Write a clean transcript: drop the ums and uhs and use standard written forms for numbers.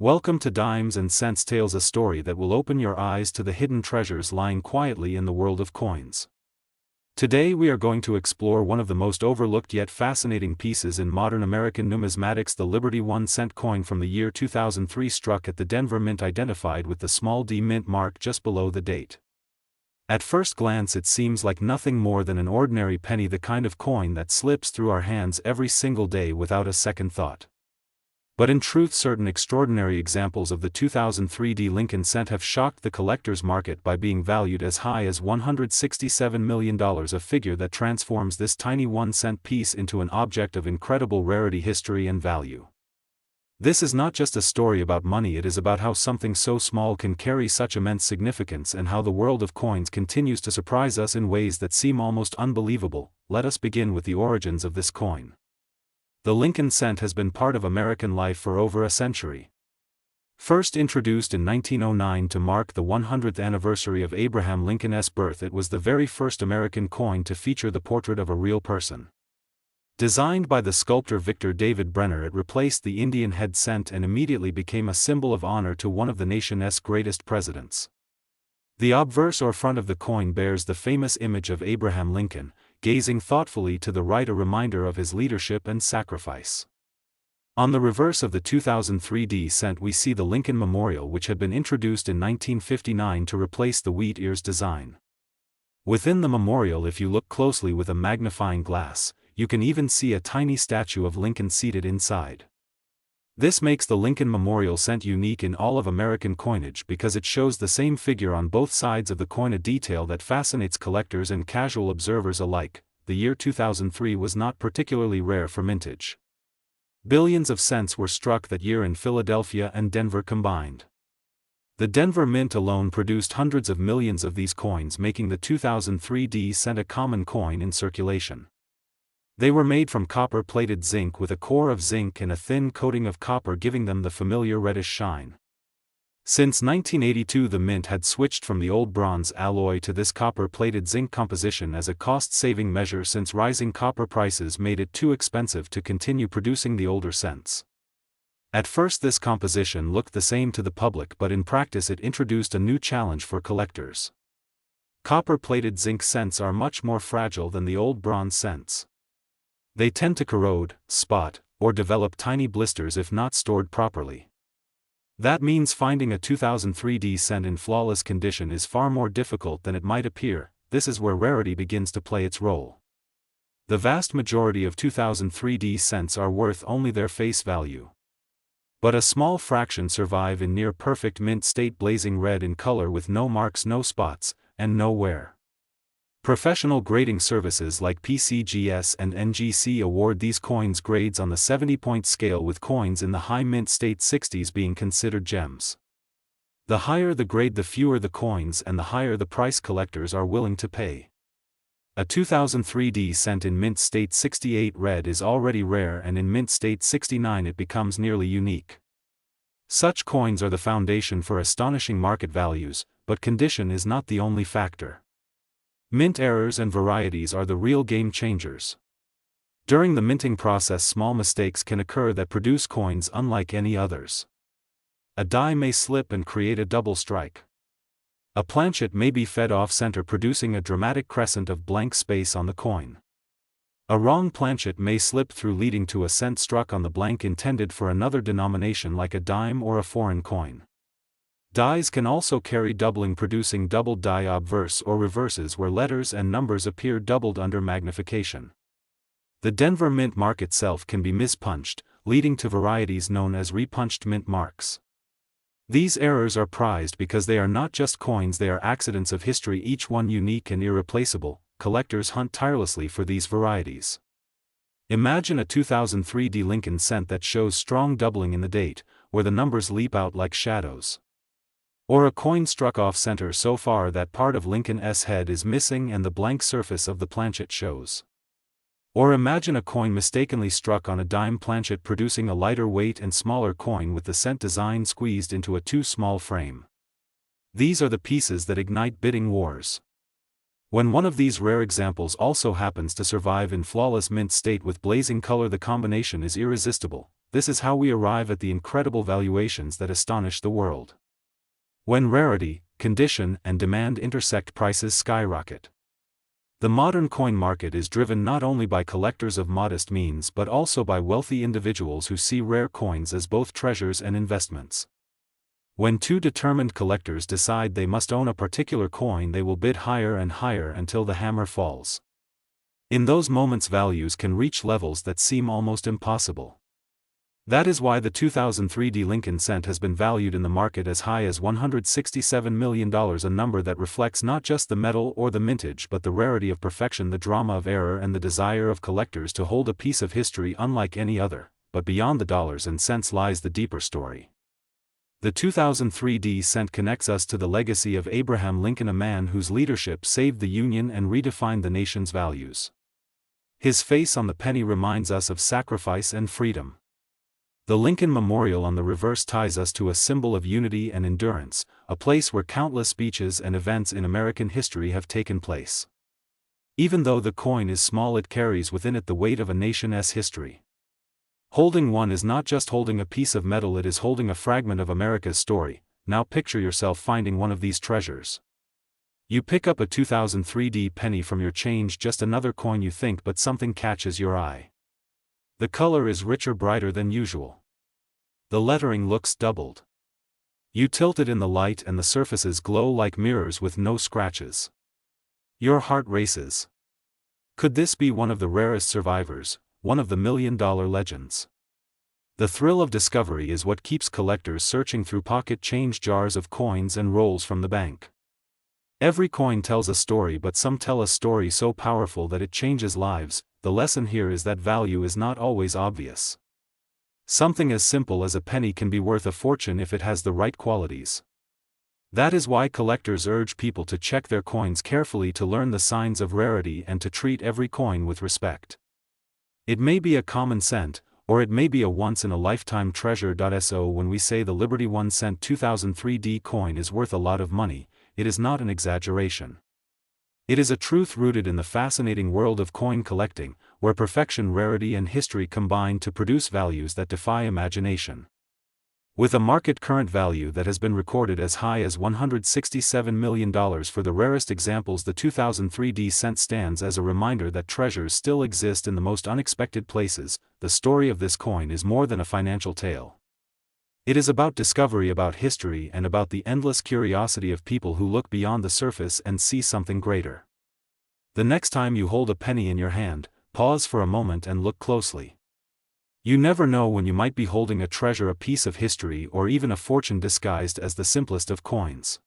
Welcome to Dimes and Cents Tales, a story that will open your eyes to the hidden treasures lying quietly in the world of coins. Today we are going to explore one of the most overlooked yet fascinating pieces in modern American numismatics, the Liberty 1-cent coin from the year 2003, struck at the Denver Mint, identified with the small d mint mark just below the date. At first glance it seems like nothing more than an ordinary penny, the kind of coin that slips through our hands every single day without a second thought. But in truth, certain extraordinary examples of the 2003 D Lincoln cent have shocked the collector's market by being valued as high as $167 million, a figure that transforms this tiny 1-cent piece into an object of incredible rarity, history and value. This is not just a story about money, it is about how something so small can carry such immense significance, and how the world of coins continues to surprise us in ways that seem almost unbelievable. Let us begin with the origins of this coin. The Lincoln cent has been part of American life for over a century. First introduced in 1909 to mark the 100th anniversary of Abraham Lincoln's birth, it was the very first American coin to feature the portrait of a real person. Designed by the sculptor Victor David Brenner, it replaced the Indian head cent and immediately became a symbol of honor to one of the nation's greatest presidents. The obverse or front of the coin bears the famous image of Abraham Lincoln, gazing thoughtfully to the right, a reminder of his leadership and sacrifice. On the reverse of the 2003 D cent we see the Lincoln Memorial, which had been introduced in 1959 to replace the wheat ears design. Within the memorial, if you look closely with a magnifying glass, you can even see a tiny statue of Lincoln seated inside. This makes the Lincoln Memorial cent unique in all of American coinage because it shows the same figure on both sides of the coin, a detail that fascinates collectors and casual observers alike. The year 2003 was not particularly rare for mintage. Billions of cents were struck that year in Philadelphia and Denver combined. The Denver Mint alone produced hundreds of millions of these coins, making the 2003 D cent a common coin in circulation. They were made from copper-plated zinc with a core of zinc and a thin coating of copper, giving them the familiar reddish shine. Since 1982 the mint had switched from the old bronze alloy to this copper-plated zinc composition as a cost-saving measure, since rising copper prices made it too expensive to continue producing the older cents. At first this composition looked the same to the public, but in practice it introduced a new challenge for collectors. Copper-plated zinc cents are much more fragile than the old bronze cents. They tend to corrode, spot, or develop tiny blisters if not stored properly. That means finding a 2003 D cent in flawless condition is far more difficult than it might appear. This is where rarity begins to play its role. The vast majority of 2003 D cents are worth only their face value. But a small fraction survive in near-perfect mint state, blazing red in color with no marks, no spots, and no wear. Professional grading services like PCGS and NGC award these coins grades on the 70-point scale, with coins in the high mint state 60s being considered gems. The higher the grade, the fewer the coins and the higher the price collectors are willing to pay. A 2003 D cent in mint state 68 red is already rare, and in mint state 69 it becomes nearly unique. Such coins are the foundation for astonishing market values, but condition is not the only factor. Mint errors and varieties are the real game changers. During the minting process, small mistakes can occur that produce coins unlike any others. A die may slip and create a double strike. A planchet may be fed off-center, producing a dramatic crescent of blank space on the coin. A wrong planchet may slip through, leading to a cent struck on the blank intended for another denomination like a dime or a foreign coin. Dies can also carry doubling, producing doubled die obverse or reverses where letters and numbers appear doubled under magnification. The Denver Mint mark itself can be mispunched, leading to varieties known as repunched mint marks. These errors are prized because they are not just coins, they are accidents of history, each one unique and irreplaceable. Collectors hunt tirelessly for these varieties. Imagine a 2003 D Lincoln cent that shows strong doubling in the date, where the numbers leap out like shadows. Or a coin struck off-center so far that part of Lincoln's head is missing and the blank surface of the planchet shows. Or imagine a coin mistakenly struck on a dime planchet, producing a lighter weight and smaller coin with the cent design squeezed into a too small frame. These are the pieces that ignite bidding wars. When one of these rare examples also happens to survive in flawless mint state with blazing color, the combination is irresistible. this is how we arrive at the incredible valuations that astonish the world. When rarity, condition, and demand intersect, prices skyrocket. The modern coin market is driven not only by collectors of modest means but also by wealthy individuals who see rare coins as both treasures and investments. When two determined collectors decide they must own a particular coin, they will bid higher and higher until the hammer falls. In those moments, values can reach levels that seem almost impossible. That is why the 2003 Lincoln cent has been valued in the market as high as $167 million, a number that reflects not just the metal or the mintage but the rarity of perfection, the drama of error, and the desire of collectors to hold a piece of history unlike any other. But beyond the dollars and cents lies the deeper story. The 2003 cent connects us to the legacy of Abraham Lincoln, a man whose leadership saved the Union and redefined the nation's values. His face on the penny reminds us of sacrifice and freedom. The Lincoln Memorial on the reverse ties us to a symbol of unity and endurance, a place where countless speeches and events in American history have taken place. Even though the coin is small, it carries within it the weight of a nation's history. Holding one is not just holding a piece of metal, it is holding a fragment of America's story. Now picture yourself finding one of these treasures. You pick up a 2003 penny from your change, just another coin you think, but something catches your eye. The color is richer, brighter than usual. The lettering looks doubled. You tilt it in the light and the surfaces glow like mirrors with no scratches. Your heart races. Could this be one of the rarest survivors, one of the million-dollar legends? The thrill of discovery is what keeps collectors searching through pocket change jars of coins and rolls from the bank. Every coin tells a story, but some tell a story so powerful that it changes lives. The lesson here is that value is not always obvious. Something as simple as a penny can be worth a fortune if it has the right qualities. That is why collectors urge people to check their coins carefully, to learn the signs of rarity and to treat every coin with respect. It may be a common cent, or it may be a once-in-a-lifetime treasure. So when we say the Liberty 1 cent 2003 coin is worth a lot of money, it is not an exaggeration. It is a truth rooted in the fascinating world of coin collecting, where perfection, rarity, and history combine to produce values that defy imagination. With a market current value that has been recorded as high as $167 million for the rarest examples, the 2003 cent stands as a reminder that treasures still exist in the most unexpected places. The story of this coin is more than a financial tale. It is about discovery, about history, and about the endless curiosity of people who look beyond the surface and see something greater. The next time you hold a penny in your hand, pause for a moment and look closely. You never know when you might be holding a treasure, a piece of history, or even a fortune disguised as the simplest of coins.